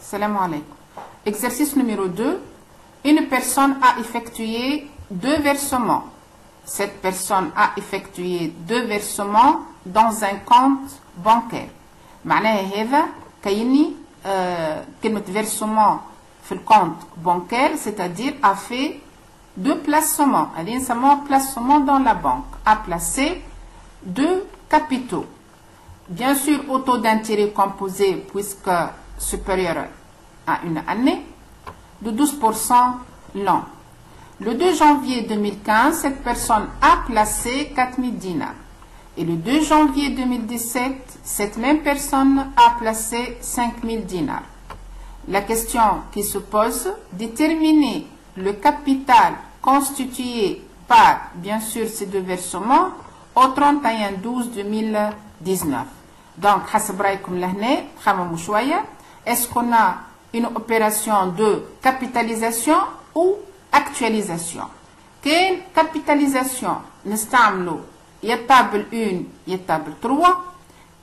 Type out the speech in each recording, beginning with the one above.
Salam alaikum. Exercice numéro 2. Une personne a effectué 2 versements. Cette personne a effectué 2 versements dans un compte bancaire. معناها هذا كايني كلمة versement في الكونت bancaire, c'est-à-dire a fait 2 placements. هذه نسموها placement dans la banque. A placé 2 capitaux. Bien sûr, au taux d'intérêt composé, puisque supérieur à une année, de 12% l'an. Le 2 janvier 2015, cette personne a placé 4000 dinars. Et le 2 janvier 2017, cette même personne a placé 5000 dinars. La question qui se pose, déterminer le capital constitué par, bien sûr, ces 2 versements au 31/12/2019. Donc, est-ce qu'on a une opération de capitalisation ou actualisation? Quelle capitalisation نستعملوا يا table 1 يا table 3.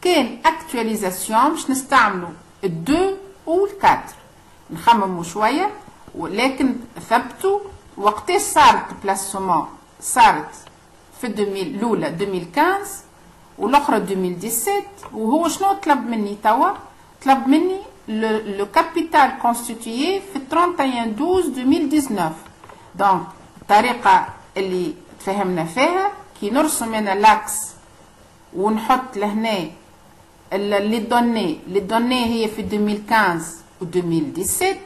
Quelle actualisation باش نستعملوا 2 ou 4. نخمموا شوية ولكن ثبتوا وقتاش صارت بلاسمون. صارت في الأولى 2015 والأخرى 2017. وهو شنو طلب مني توا؟ طلب مني le capital constitué في 31/12/2019. donc الطريقة اللي تفهمنا فيها كي نرسم انا لاكس ونحط لهنا لي دوني هي في 2015 و 2017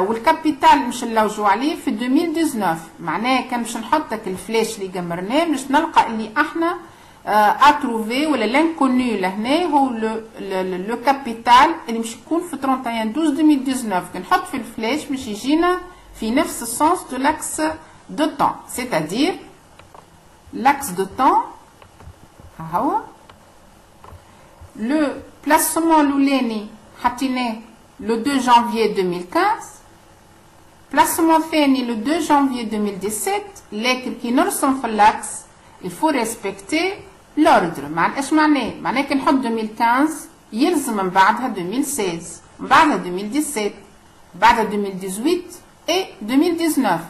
والكابيتال مش نلوجوا عليه في 2019. معناها كان باش نحطك الفلاش اللي قمرناه باش نلقى اللي احنا اتروفي ولا لانكونو لهنا هو لو كابيتال اللي مش يكون في 31/12/2019. كي نحط في الفلاش باش يجينا في نفس السونس دو لاكس دو طون، c'est-à-dire l'axe de temps هو le placement l'ouleni حطيناه le 2 janvier 2015. placement ثاني le 2 janvier 2017. لكن كي نرسم في اللاكس il faut respecter l'ordre. ايش معناه؟ معناه كي نحط 2015 يلزم من بعدها 2016 من بعدها 2017 بعدها 2018 et 2019.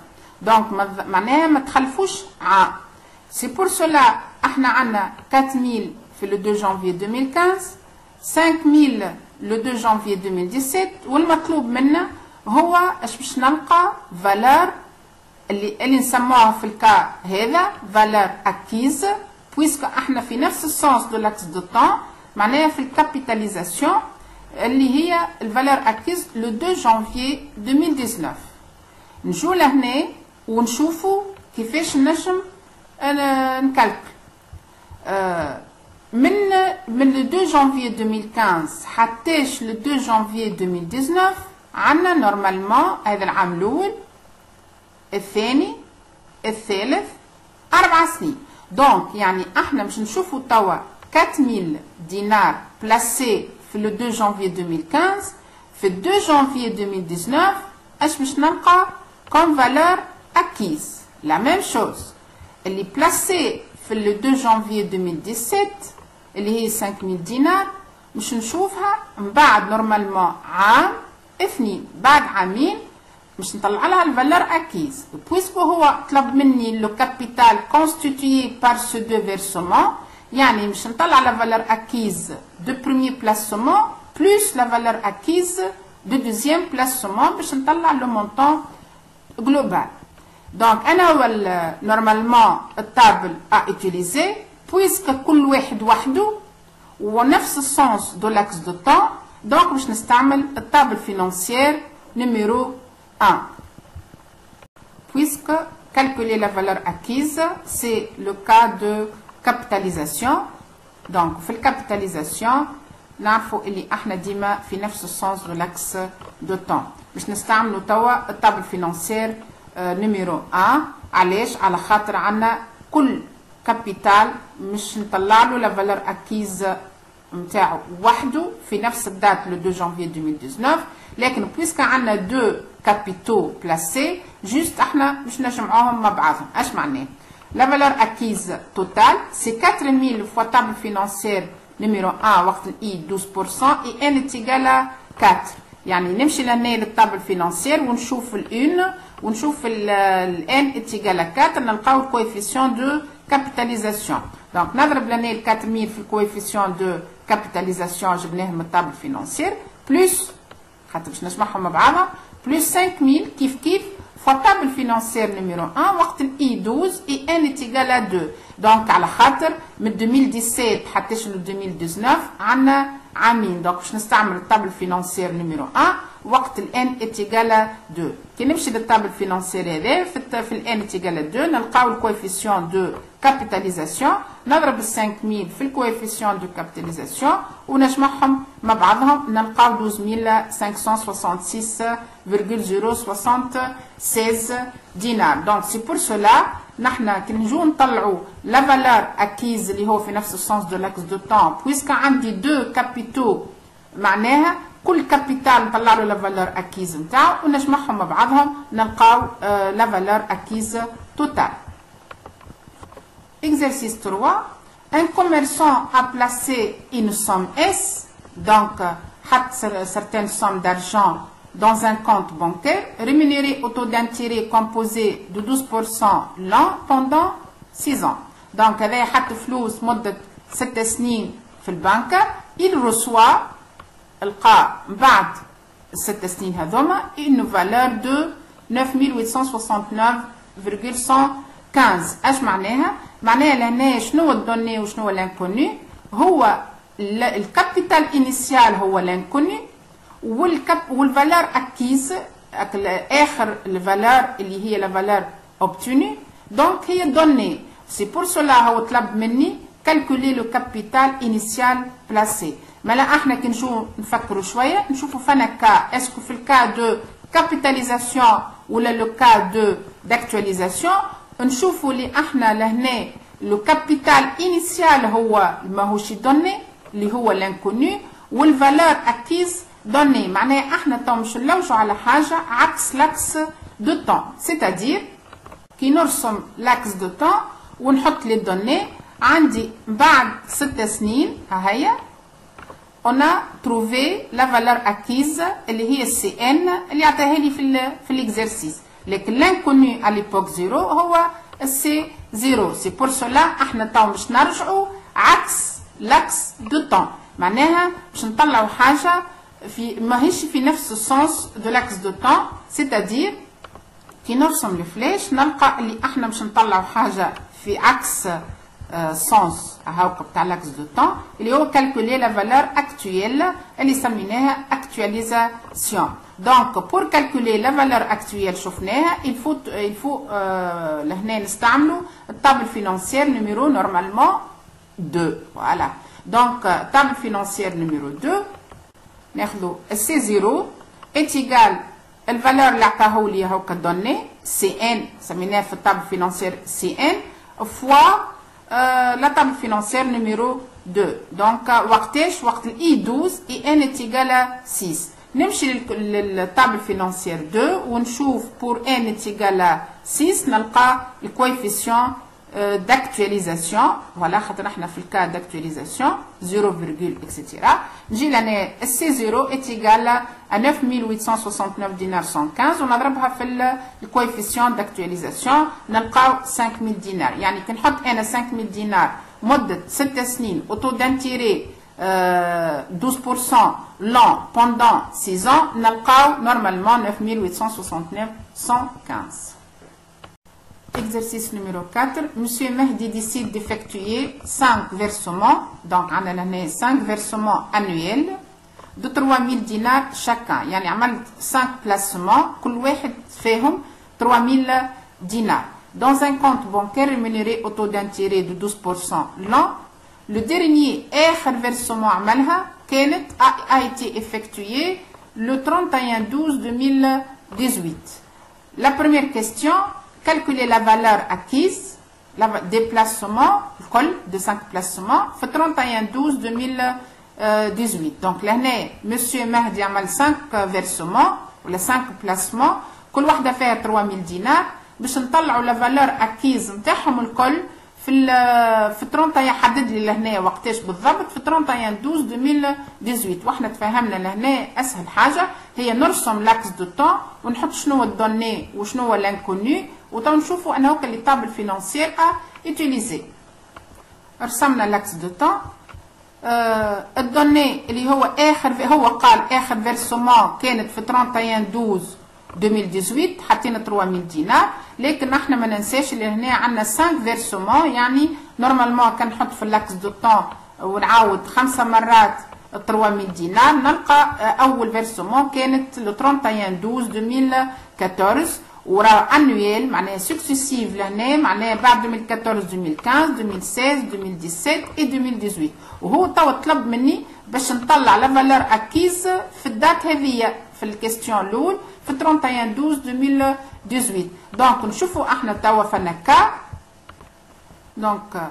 donc معناها ما تخلفوش عام. c'est pour cela احنا عندنا 4000 في le 2 janvier 2015 5000 le 2 janvier 2017 والمطلوب منا هو اش باش نلقى valeur اللي نسموها في الكا هذا valeur acquise puisque احنا في نفس السونس دو لاكس دو طون. معناها في الكابيتاليزاسيون اللي هي الفالور acquise le 2 janvier 2019. نجو لهنا ونشوفوا كيفاش نجم نكالكل من le 2 janvier 2015 حتىش le 2 janvier 2019 عندنا نورمالمون هذا العام الاول الثاني الثالث 4 سنين. دونك يعني احنا باش نشوفوا توا 4000 دينار بلاسي في le 2 janvier 2015 في 2 janvier 2019 اش باش نلقى comme valeur acquise. la même chose اللي بلاسي في le 2 janvier 2017 اللي هي 5000 دينار باش نشوفها من بعد نورمالمون عام 2 بعد عامين باش نطلع لها الفالور اكيز. بويسكو هو طلب مني لو كابيتال كونستيتيي بار سو دو فيرسمون يعني باش نطلع لا فالور اكيز دو بروميير بلاسمون بلوس لا فالور اكيز دو دوزيام بلاسمون باش نطلع لو مونطون جلوبال. دونك انا هو نورمالمون التابل ا اوتيليزي بويسك كل واحد وحده ونفس السونس دو لاكس دو طون. دونك باش نستعمل التابل فينانسيير نيميرو 1. Puisque calculer la valeur acquise, c'est le cas de capitalisation. Donc, في الكابيتاليزاسيون نعرفوا اللي احنا ديما في نفس السونس دو لاكس دو طون. باش نستعملوا توا التابل فينانسيير نيميرو 1. علاش؟ على خاطر عندنا كل كابيتال مش نطلع له لا فالور اكيز نتاعو وحده في نفس الدات لو 2 janvier 2019. لكن بويسك عندنا 2 capitaux placés juste احنا باش نجمعوهم مع بعضهم. اش معناه؟ la valeur acquise totale c'est 4000 fois table financière numéro 1 وقت ال I 12% et n est égal à 4. يعني نمشي لهنا للطابل فينانسيير ونشوف الأون ونشوف الان اتيغال 4 نلقاو الكويفيسيون دو كابيتاليزاسيون. دونك نضرب لهنا ال 4000 في الكويفيسيون دو كابيتاليزاسيون جبناه من الطابل فينانسيير بلس خاطر باش نجمعهم مع بعضها بلس 5000 كيف كيف فوا طابل فينانسيير نيميرو 1 وقت الاي 12 اي ان اتيغال 2. دونك على خاطر من 2017 حتى ل 2019 عندنا عامين. دونك باش نستعمل الطابل فينانسيير نيميرو 1 وقت الان اتيغال 2. كي نمشي للطابل فينانسيير هذا في الان اتيغال 2 نلقاو الكويفيسيون دو كابيتاليزاسيون نضرب ال 5000 في الكويفيسيون دو كابيتاليزاسيون ونجمعهم مع بعضهم نلقاو 12566,076 دينار. دونك سي بور سولا نحنا كي نجو نطلعوا لا فالور اكيز اللي هو في نفس السونس دو لاكس دو طون بويسكا عندي دو كابيتو معناها كل كابيتال نطلع له لا فالور اكيز نتاعو ونجمعهم مع بعضهم نلقاو لا فالور اكيز توتال. Exercice 3. Un commerçant a placé une somme S, donc certaines sommes d'argent dans un compte bancaire, rémunéré au taux d'intérêt composé de 12% l'an pendant 6 ans. Donc, هذا حط فلوس مدة 6 سنين في البنكة، il reçoit القى بعد 6 سنين هذوما une valeur de 9869,115. اش معناها؟ معناها لهنا شنو الدوني وشنو الانكوني؟ هو الكابيتال انيسيال هو الانكوني والفالور اكيز اخر الفالور اللي هي لا فالور اوبتوني دونك هي دوني. سي بور سولا هو طلب مني كالكولي لو كابيتال انيسيال بلاسي. مالا احنا كي نجو نفكروا شويه نشوفوا فانا كا اسكو في الكا دو كابيتاليزاسيون ولا لو كا دو داكتواليزاسيون نشوفوا اللي احنا لهنا لو كابيتال انيسيال هو ماهوش دوني اللي هو لانكوني والفالور اكيز دوني. معناها احنا تو مش نلوجوا على حاجه عكس لاكس دو طون سيتادير كي نرسم لاكس دو طون ونحط لي دوني عندي بعد 6 سنين ها هي on a trouvé la valeur acquise اللي هي السي ان اللي عطاها لي في الاكزرسيس. لكن لانكوني على ليبوك زيرو هو السي زيرو. سي بور سولا احنا تو باش نرجعوا عكس لاكس دو طون معناها باش نطلعوا حاجه في ماهيش في نفس السونس دو لاكس دو طون سيتادير كي نرسم الفلاش نلقى اللي احنا باش نطلعوا حاجه في عكس سونس هاكا بتاع لاكس دو طون اللي هو كالكولي لا فالور اكتويل اللي سميناها اكتواليزاسيون. دونك بور كالكولي لا فالور اكتويل شفناها الفو لهنا نستعملوا الطابل فينانسيير نيميرو نورمالمون 2. فوالا دونك طابل فينانسيير نيميرو 2 ناخذوا السي زيرو اتيغال الفالور اللي عطاهولي هاكا دوني سي ان سميناه في الطابل فينانسيير سي ان فوا la table financière numéro 2. Donc, وقتاش وقت الاي 12 اي ان اتيغال 6. نمشي للتابل فينانسيير 2 ونشوف بور ان اتيغال 6 نلقى الكويفيسيون d'actualisation. فوالا خاطر احنا في الكا d'actualisation 0, اكسترا. نجي لنا السي 0 اتيغال 9869 دينار 115 ونضربها في الكويفيسيون d'actualisation نلقاو 5000 دينار. يعني كي نحط انا 5000 دينار مده 6 سنين اوتو دانتيري 12% l'an pendant 6 ans نلقاو نورمالمون 9869 115. Exercice numéro 4. Monsieur Mehdi décide d'effectuer 5 versements. Donc, on a 5 versements annuels de 3000 dinars chacun. يعني عملت 5 placements. كل واحد فيهم 3000 dinars. Dans un compte bancaire rémunéré au taux d'intérêt de 12% l'an. Le dernier versement عملها كانت a été effectué le 31/12/2018. La première question. Calculer la valeur acquise des placements, de 5 placements, fait 31/12/2018. Donc là, Monsieur Mehdi a 5 versements, ou les 5 placements, كل واحدة فيها 3000 دينار باش نطلعوا la valeur acquise نتاعهم الكل في 31 حدد لي لهنا وقتاش بالضبط في 31 12 2018 واحنا تفهمنا لهنا اسهل حاجه هي نرسم لاكس دو طون ونحط شنو الدوني وشنو هو لانكوني وتو نشوفوا انه هو لي طابل فينانسيير يوتيليزي. رسمنا لاكس دو طون. الدوني اللي هو هو قال اخر فيرسومون كانت في 31 12 2018 حطينا 3000 دينار، لكن احنا ما ننساش اللي هنا عندنا 5 فيرسومون، يعني نورمالمون كان نحط في لاكس دو طون ونعاود 5 مرات 3000 دينار نلقى اول فيرسومون كانت لو 31 12 2014 وراه انويل معناها سكسيسيف لهنا معناها بعد 2014 2015 2016 2017 و 2018 وهو توا طلب مني باش نطلع لا فالور اكيز في الدات هذيا في الكيستيون الاول في 31 12 2018. دونك نشوفوا احنا توا فنا كا دونك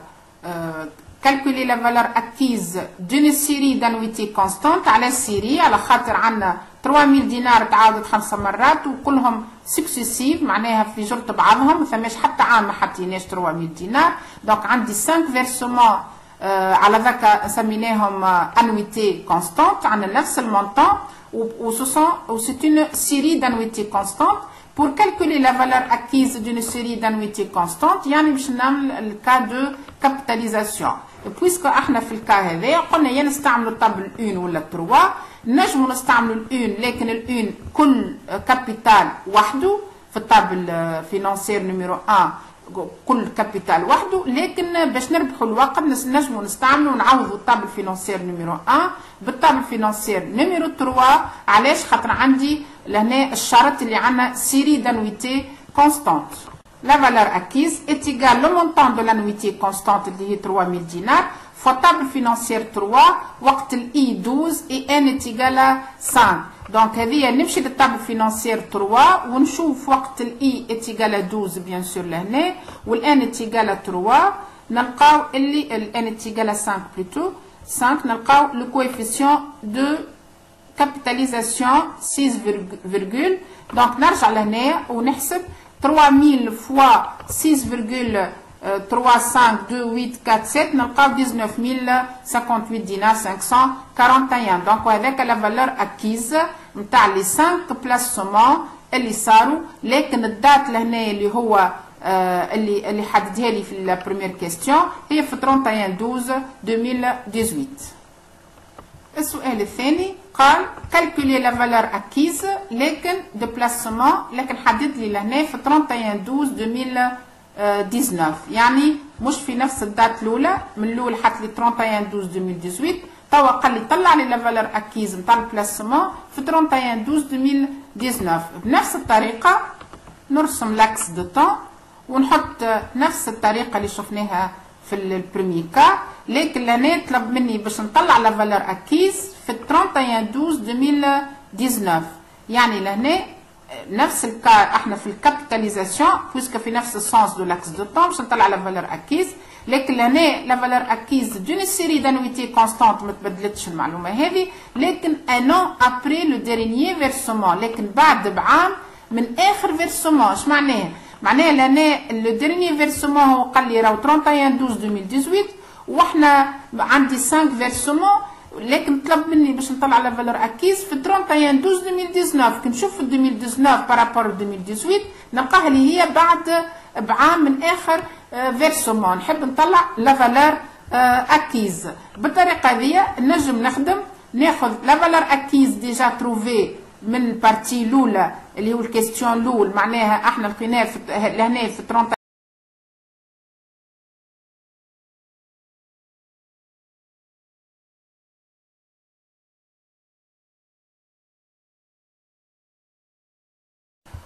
calculer la valeur acquise d'une série d'annuités constantes على السيري على خاطر عندنا 3000 دينار تعاودت 5 مرات وكلهم سكسيسيف معناها في جرة بعضهم، ما ثماش حتى عام ما حطيناش 3000 دينار. دونك عندي 5 فيرسومون على ذاك سميناهم انويتي كونستانت عندنا نفس المونطون و c'est une série d'annuités constantes. Pour calculer la valeur acquise d'une série d'annuités constantes يعني باش نعمل الكا دو كابيتاليزاسيون. بويسكو احنا في الكا هذا قلنا يا نستعملوا الطابل 1 ولا 3 نجموا نستعملوا الأون، لكن الأون كل كابيتال وحده في الطابل فينانسير نيميرو 1 كل كابيتال وحده، لكن باش نربحوا الوقت نجموا نستعملوا ونعوضوا الطابل فينانسير نيميرو 1 بالطابل فينانسير نيميرو 3. علاش؟ خاطر عندي لهنا الشرط اللي عندنا سيري دانويتي كونستانت. La valeur acquise est égale au montant de l'annuité constante اللي هي 3000 دينار fois table financière 3 وقت ال I12 et n est égal à 5. دونك هذه نمشي للتابل فينانسيير 3 ونشوف وقت ال I est égal à 12 بيان سور لهنا وال n est égal à 3 نلقاو اللي ال n est égal à 5 plutôt 5 نلقاو le coefficient de capitalisation 6, دونك نرجع لهنا ونحسب 3000 fois 6,352,847 نلقاو 19058 دينار 541. دونك هذاك لا فالور اكيز نتاع لي 5 بلاسمون اللي صاروا، لكن الدات لهنا اللي هو اللي حددها لي في لا بروميير كيستيون هي في 31 12 2018. السؤال الثاني قال calculer la valeur acquise لكن déplacement لكن حدد لي لهنا في 31 12 2019 يعني مش في نفس الدات الاولى، من الاول حط لي 31 12 2018 توا قال لي طلع لي لا فالور اكيز نتاع البلاسمون في 31 12 2019. بنفس الطريقه نرسم لاكس دو طون ونحط نفس الطريقه اللي شفناها في البريمي كا، لكن لهنا طلب مني باش نطلع لا فالور اكيز في 31 12 2019 يعني لهنا نفس الكا احنا في الكابيتاليزاسيون بويسكو في نفس السونس دو لاكس دو طون باش نطلع لا فالور اكيز، لكن لهنا لا فالور اكيز دون سيري دانويتي كونستانت ما تبدلتش المعلومه هذه، لكن ان ان ابري لو ديرينيي فيرسومون لكن بعد بعام من اخر فيرسومون. اش معناها؟ معناها لهنا لو ديرينيي فيرسومون هو قال لي راهو 31 12 2018 واحنا عندي 5 فيرسومون، لكن طلب مني باش نطلع لا فالور اكيز في 31 12 2019. كي نشوف في 2019 بارابور 2018 نلقاها اللي هي بعد بعام من اخر فيرسومون، نحب نطلع لا فالور اكيز. بالطريقه هذه نجم نخدم ناخذ لا فالور اكيز ديجا تروفي من البارتي الاولى اللي هو الكيستيون الاول معناها احنا لقيناه لهنا في 30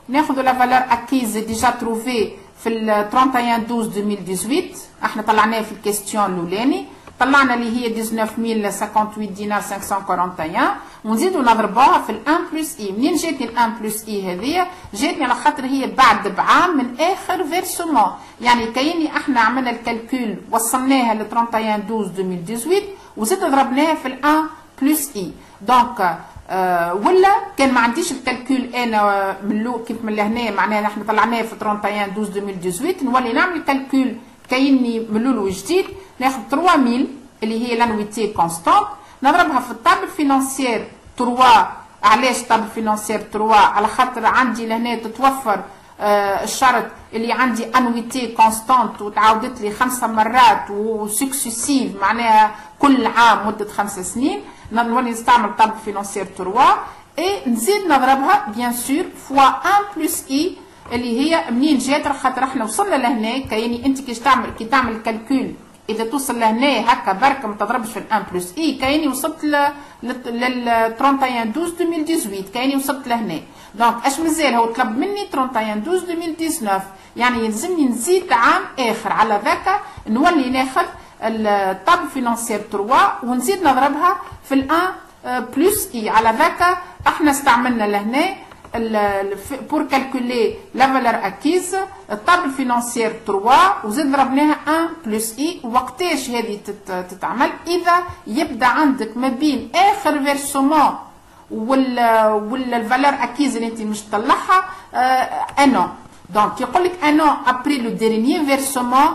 ناخذ لا فالور اكيز ديجا تروفي في ال 31 12 2018 احنا طلعناه في الكيستيون الاولاني، طلعنا اللي هي 19058 دينار 541 ونزيدو نضربوها في ال 1 بلس اي. منين جاتني ال 1 بلس اي هذيا؟ جاتني على خاطر هي بعد بعام من اخر فيرسومون، يعني كأني احنا عملنا الكالكول وصلناها ل 31 12 2018 وزيد ضربناها في ال 1 بلس اي. دونك ولا كان ما عنديش الكالكول انا من كيف من لهنا معناها احنا طلعناه في 31 12 2018 نولي نعمل كالكول كايني من الاول وجديد ناخذ 3000 اللي هي لانويتي كونستانت نضربها في الطابل فينانسيير 3. علاش طابل فينانسيير 3؟ على خاطر عندي لهنا تتوفر الشرط اللي عندي انويتي كونستانت وتعاودت لي 5 مرات وسكسيسيف معناها كل عام مده 5 سنين، نولي نستعمل طابل فينانسيير 3 اي نزيد نضربها بيان سور فوا 1 بلس اي اللي هي منين جات، خاطر احنا وصلنا لهنا كايني انت كي تعمل الكالكول اذا توصل لهنا هكا برك ما تضربش في 1 بلس اي كايني وصلت لل 31 12 2018 كايني وصلت لهنا. دونك اش مازال هو طلب مني 31 12 2019 يعني يلزمني نزيد عام اخر على ذاك نولي ناخذ الطابل فينانسيير 3 ونزيد نضربها في ال 1 بلس اي. على ذاك احنا استعملنا لهنا pour calculer la valeur acquise الطابل فينانسيير 3 وزيد ضربناها 1 بلس اي. وقتاش هذه تتعمل؟ اذا يبدا عندك ما بين اخر فيرسومون ولا الفالور اكيز اللي انت مش تطلعها ان ان. دونك يقول لك ان ان ابري لو ديرنيي فيرسومون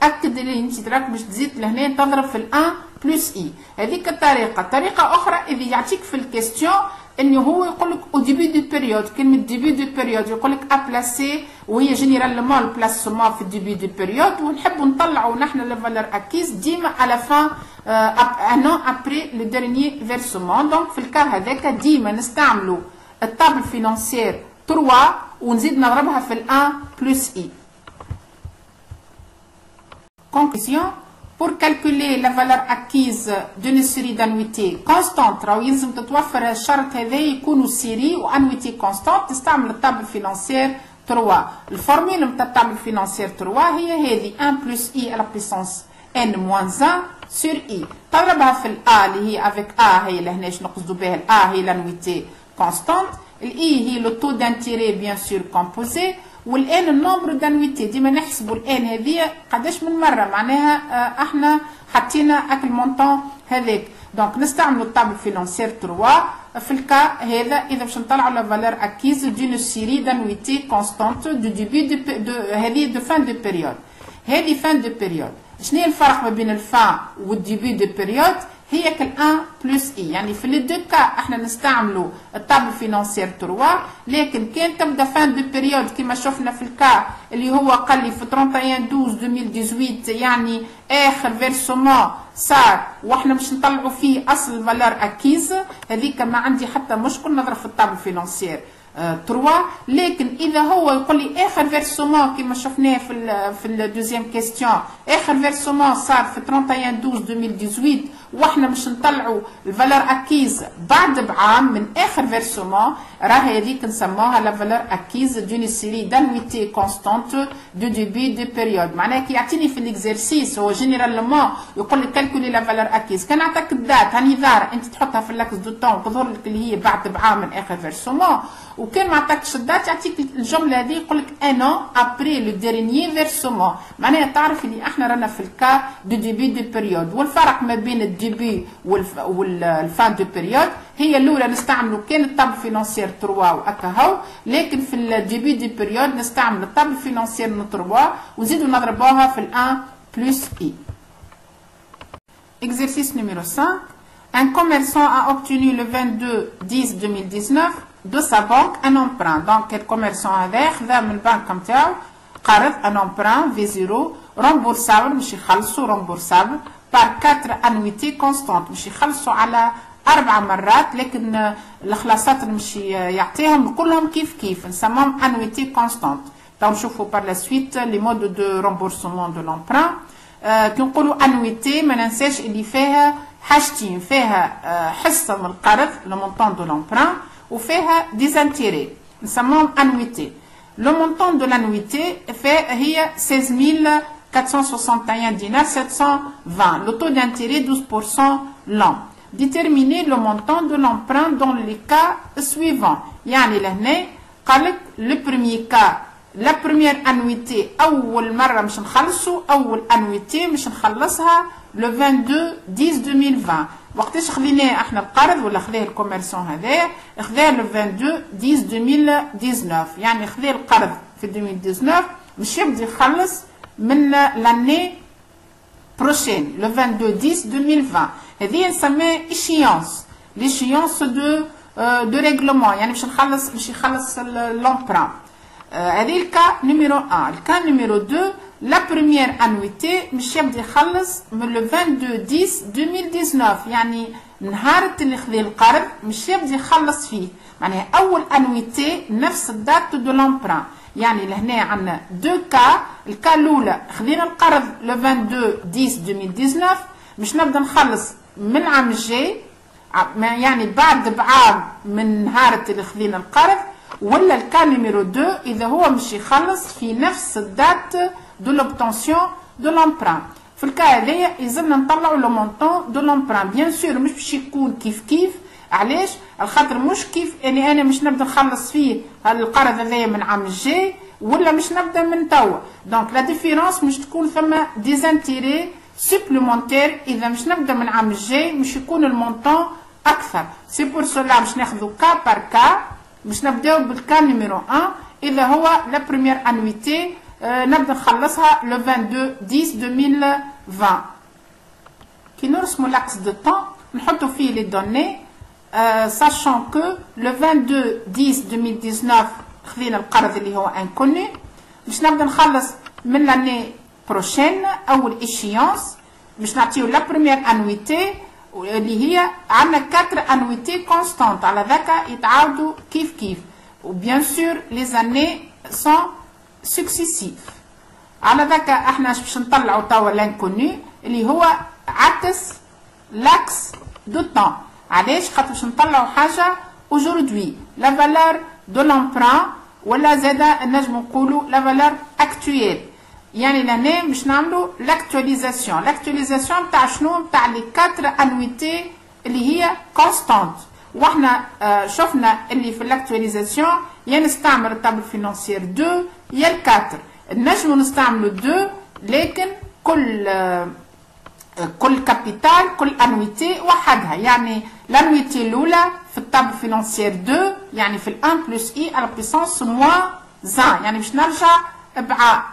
تاكد اللي انت راك باش تزيد لهنا تضرب في ال 1 بلس اي. هذيك الطريقه. طريقه اخرى اذا يعطيك في الكيستيون انه هو يقول لك او ديبي دو بيريود، كلمه ديبي دو بيريود يقول لك ابلاسي وهي جينيرالمون البلاسمون في الديبي دو بيريود ونحبوا نطلعوا نحن لا فالور اكيز ديما على فان ان ان ابري لو ديرنيي فيرسومون. دونك في الكا هذاك ديما نستعملوا الطابل فينانسيير 3 ونزيد نضربها في ال 1 بلس اي. Conclusion. Pour calculer la valeur acquise d'une série d'annuités constantes راهو يلزم تتوفر الشرط هذا يكونوا سيري وانويتي كونستانت تستعمل الطابل فينانسيير 3. الفورميل نتاع الطابل فينانسيير 3 هي هذه 1 بلس اي على بيسونس ان موان 1 سور اي. تضربها في الا اللي هي افيك ا هي لهنا شنو نقصدوا بها الا هي لانويتي كونستانت، الاي هي لو تو دانتيري بيان سور كومبوزي، والان النومبر دانويتي ديما نحسبوا الان هذه قداش من مره معناها احنا حطينا اك المونطون هذاك. دونك نستعملوا الطابل فينانسيير 3 في الكا هذا اذا باش نطلعوا لا فالور اكيز دون سيري دانويتي كونستانت دو ديبي دو هذه دو فان دو بيريود. هذه فان دو بيريود. شنو هي الفرق ما بين الفان والديبي دو بيريود؟ هي كال 1 بلس اي. يعني في لي دو كا احنا نستعملوا الطابل فينانسيير 3، لكن كان تبدا فان دو بيريود كما شفنا في الكا اللي هو قال لي في 31 12 2018 يعني اخر فيرسومون صار واحنا مش نطلعوا فيه اصل الفالور اكيز، هذيك ما عندي حتى مشكل نضرب في الطابل فينانسيير 3. لكن اذا هو يقول لي اخر فيرسومون كما شفناه في الدوزيام كيستيون اخر فيرسومون صار في 31 12 2018 واحنا مش نطلعوا الفالور اكيز بعد بعام من اخر فيرسومون، راهي هذيك نسموها لا فالور اكيز دون سيري دانويتي كونستانت دو ديبي دو بيريود. معناها كي يعطيني في الاكزرسيس هو جينيرالمون يقول لك كالكولي لا فالور اكيز، كان عطاك الدات هاني ظاهر انت تحطها في اللاكس دو طون تظهر لك اللي هي بعد بعام من اخر فيرسومون، وكان ما عطاكش الدات يعطيك الجمله هذه يقول لك ان ان ابري لو ديرنيي فيرسومون. معناها تعرف اللي احنا رانا في الكا دو ديبي دو بيريود. والفرق ما بين الديبي والفان دو بيريود هي الاولى نستعملوا كان الطابل فينانسيير 3 وهكا هو، لكن في الديبي دو بيريود نستعمل الطابل فينانسيير 3 ونزيدوا نضربوها في ال 1 بلس اي. Exercice numéro 5. Un commerçant a obtenu le 22/10/2019 de sa banque un emprunt. Donc le commerçant هذا خذا من البنك نتاعو قرض un emprunt V0 remboursable مش يخلصوا remboursable par 4 annuités constantes مش يخلصوا على 4 مرات، لكن الخلاصات اللي مش يعطيهم كلهم كيف كيف نسموهم annuités constantes. تو نشوفوا par la suite les modes de remboursement de l'emprunt. كي نقولوا انويتي ما ننساش اللي فيها حاجتين، فيها حصه من القرض لو مونطون دو لومبران وفيها ديزانتيري نسموهم انويتي. لو مونطون دو لانويتي هي 16461 دينار 720. لو تو دانتيري 12% l'an. Déterminer le montant de l'emprunt dans les cas suivants. يعني لهنا قال لك لو بروميي كا لا بروميير انويتي اول مره مش نخلصوا اول انويتي مش نخلصها لو 22/10/2020. وقتاش خذيناه احنا القرض ولا خذاه الكوميرسون هذا؟ خذاه لو 22/10/2019 يعني خذاه القرض في 2019 مش يبدا يخلص من l'année prochaine le 22/10/2020. هذه نسميها échéance. l'échéance de règlement يعني باش يخلص l'emprunt. هذه الكا نيميرو 1. الكا نيميرو 2 la première annuité مش يبدا يخلص من le 22/10/2019 يعني نهار اللي خذي القرض مش يبدا يخلص فيه. معناها اول انويتي نفس الدات دو لومبران. يعني لهنا عندنا دو كا. الكا الاولى خذينا القرض لو 22/10/2019 مش نبدا نخلص من العام الجاي يعني بعد بعام من نهار اللي خذينا القرض. ولا الكا نيميرو 2 اذا هو مش يخلص في نفس الدات دو لوبتونسيون دو لومبران. في الكا هذايا يلزمنا نطلعوا لو مونطون دو لومبران. بيان سور مش باش يكون كيف علاش؟ الخاطر مش كيف اني انا مش نبدا نخلص فيه القرض هذايا من العام الجاي ولا مش نبدا من توا. دونك لا ديفيرونس مش تكون ثم دي زانتيري سوبليمونتير. اذا مش نبدا من العام الجاي مش يكون المونطون اكثر. سي بور سولا مش ناخذوا كا بار كا. مش نبداو بالكا نيميرو 1 اذا هو لا بروميير انويتي نبدا نخلصها لو 22/10/2020. كي نرسموا لاكس دو طون نحطوا فيه لي دوني sachant que le 22/10/2019 خذينا القرض اللي هو انكوني. باش نبدا نخلص من لاني بروشين اول ايشيونس. باش نعطيو لا بروميير انويتي اللي هي عندنا 4 انويتي كونستانت على ذاك يتعاودوا كيف. وبيان سور لي زاني سون سكسيسيف. على ذاك احنا باش نطلعوا توا لانكوني اللي هو عكس لاكس دو طون. علاش؟ خاطر باش نطلعوا حاجه اجوردي لا فالور دو لومبران ولا زاده نجم نقولوا لا فالور اكتويل. يعني لهنا باش نعملوا لاكتواليزاسيون. لاكتواليزاسيون تاع شنو؟ تاع لي 4 انويتي اللي هي كونستانت. واحنا شفنا اللي في لاكتواليزاسيون يا نستعمل الطابل فينانسيير 2 يا 4. نجموا نستعملوا 2 لكن كل كابيتال كل انويتي وحدها. يعني l'annuité الاولى في الطابل فينانسيير 2 يعني في ال 1 بلس اي على بيسونس موان 1 يعني باش نرجع بع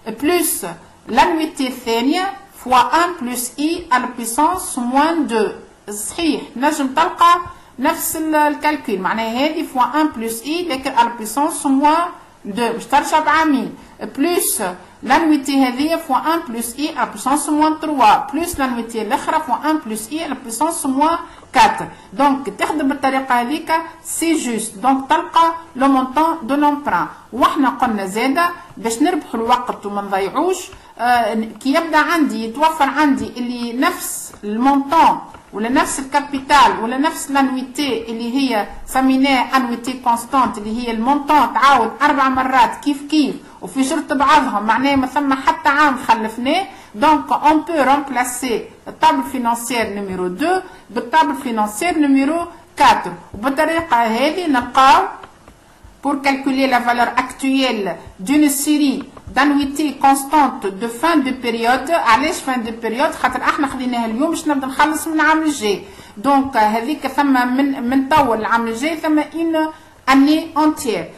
بلس l'annuité الثانيه فوا 1 بلس اي على بيسونس موان 2. صحيح نجم تلقى نفس الكالكول. معناها هذه فوا 1 بلس اي لكن على بيسونس موان 2 باش ترجع بعامين بلس l'annuité هذه فوا 1 بلس اي على بيسونس موان 3 بلس l'annuité الاخرى فوا 1 بلس اي على بيسونس موان 4. دونك تخدم بالطريقه هذيك سي جوست. دونك تلقى لو مونطون دو لومبران. واحنا قلنا زاده باش نربحوا الوقت وما نضيعوش كي يبدا عندي يتوفر عندي اللي نفس المونطون ولا نفس الكابيتال ولا نفس l'annuité اللي هي سميناه انويتي كونستانت اللي هي المونطون تعاود 4 مرات كيف وفي شرط بعضهم. معناه ما ثم حتى عام خلفناه. دونك اون بو رومبلاسي الطابل فينانسيير نيميرو 2 بالطابل فينانسيير نيميرو 4. وبالطريقه هذه نلقاو pour calculer la valeur actuelle d'une série d'annuités constantes de fin de période. علاش fin de période؟ خاطر احنا خديناها اليوم باش نبدا نخلص من العام الجاي. دونك هذيك ثم من توا العام الجاي ثم ان اني اونتيير.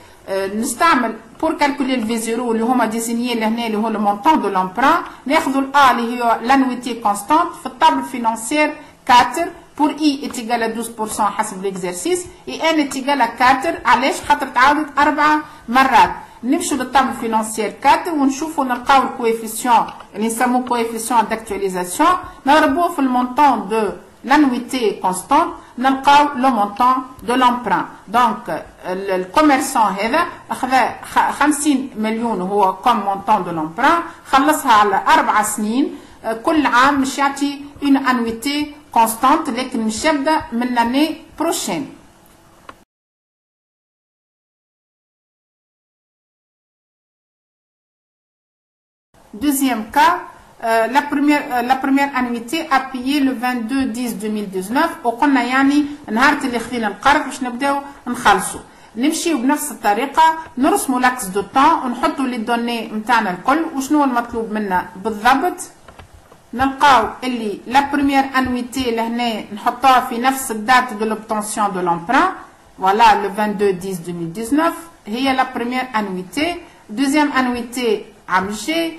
نستعمل pour calculer le V0 اللي هما ديزينيي لهنا اللي هو لو مونطون دو لومبران. ناخذوا الA اللي هي l'annuité constante في الطابل فينانسيير 4 pour I est égal à 12% حسب l'exercice et N est égal à 4. علاش؟ خاطر تعاودت 4 مرات. نمشوا للطابل فينانسيير 4 ونشوفوا نلقاو الكويفيسيون اللي نسموه كويفيسيون d'actualisation. نضربوه في المونطون دو l'annuité constante نلقاو لو مونطون دو لومبران. دونك الكوميرسون هذا اخذ 50 مليون هو كوم مونطون دو لومبران. خلصها على 4 سنين. كل عام مش يعطي اون انويتي كونستانت لكن مش يبدا من لاني بروشين. Deuxième cas, la première annuité a payé le 22/10/2019 وقلنا يعني نهار اللي خذينا القرض باش نبداو نخلصوا. نمشيو بنفس الطريقه نرسموا لاكس دو طون ونحطوا لي دوني نتاعنا الكل. وشنو المطلوب منا بالضبط؟ نلقاو اللي لا بروميير انويتي لهنا نحطوها في نفس الدات دو لوبتونسيون دو لومبران فوالا لو 22/10/2019 هي لا بروميير انويتي. دوزيام انويتي عام الجاي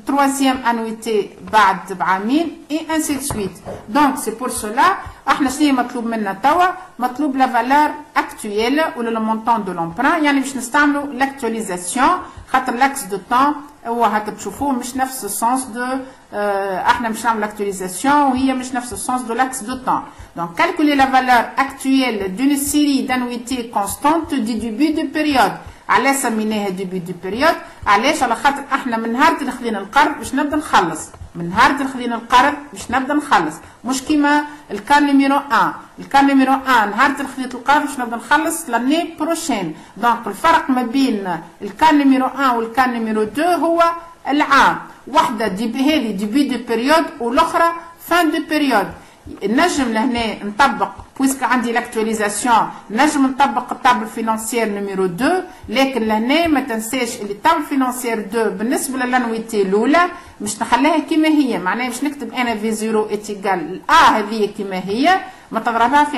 troisième annuité بعد بعامين et ainsi de suite. Donc c'est pour cela احنا شنو مطلوب منا توا؟ مطلوب لا فالور اكتويل ولا لو مونطون دو لومبران، يعني باش نستعملوا لاكتواليزاسيون خاطر لاكس دو طون هو هكا تشوفوه مش نفس السونس دو احنا مش نعمل لاكتواليزاسيون وهي مش نفس السونس دو لاكس دو طون. Donc calculer la valeur actuelle d'une série d'annuités constantes du début de période. علاش سميناها ديبي دو بيريود؟ علاش؟ على خاطر احنا من نهار اللي خذينا القرض باش نبدا نخلص، من نهار اللي خذينا القرض باش نبدا نخلص، مش كيما الكان نيميرو 1، الكان نيميرو 1 نهار اللي خذيت القرض باش نبدا نخلص لاني بروشين. دونك الفرق ما بين الكان نيميرو 1 والكان نيميرو 2 هو العام، واحده هذه ديبي دو بيريود والاخرى فان دو بيريود. نجم لهنا نطبق بويسك عندي لاكتواليزاسيون نجم نطبق الطابل فينانسيير نيميرو 2، لكن لهنا ما تنساش اللي الطابل فينانسيير 2 بالنسبه للانويتي الاولى مش نخليها كيما هي، معناها مش نكتب انا في 0 اتيكال هذه كيما هي، ما تضربها في